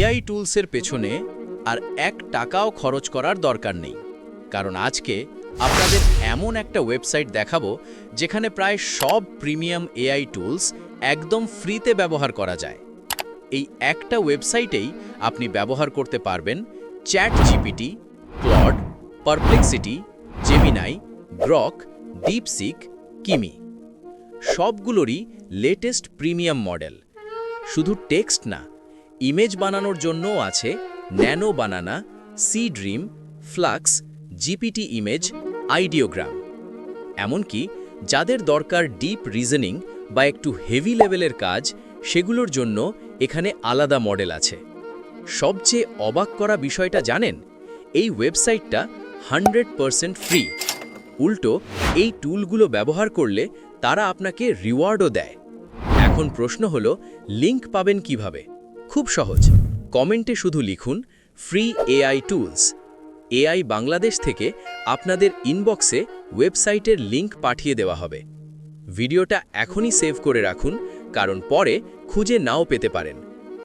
AI টুলসের পেছনে আর ১ টাকাও খরচ করার দরকার নেই, কারণ আজকে আপনাদের এমন একটা ওয়েবসাইট দেখাবো যেখানে প্রায় সব প্রিমিয়াম এআই টুলস একদম ফ্রিতে ব্যবহার করা যায়। এই একটা ওয়েবসাইটেই আপনি ব্যবহার করতে পারবেন ChatGPT, Claude, Perplexity, Gemini, Grok, DeepSeek, Kimi. সবগুলোরই লেটেস্ট প্রিমিয়াম মডেল। শুধু টেক্সট না, ইমেজ বানানোর জন্যও আছে nano banana, Seedream, Flux, GPT image, Ideogram. এমনকি যাদের দরকার ডিপ রিজনিং বা একটু হেভি লেভেলের কাজ, সেগুলোর জন্য এখানে আলাদা মডেল আছে। সবচেয়ে অবাক করা বিষয়টা জানেন, এই ওয়েবসাইটটা 100% ফ্রি। উল্টো এই টুলগুলো ব্যবহার করলে তারা আপনাকে রিওয়ার্ডও দেয়। এখন প্রশ্ন হলো, লিংক পাবেন কিভাবে? খুব সহজ, কমেন্টে শুধু লিখুন free AI tools. AI Bangladesh থেকে আপনাদের ইনবক্সে ওয়েবসাইটের লিংক পাঠিয়ে দেওয়া হবে। ভিডিওটা এখনই সেভ করে রাখুন, কারণ পরে খুঁজে নাও পেতে পারেন।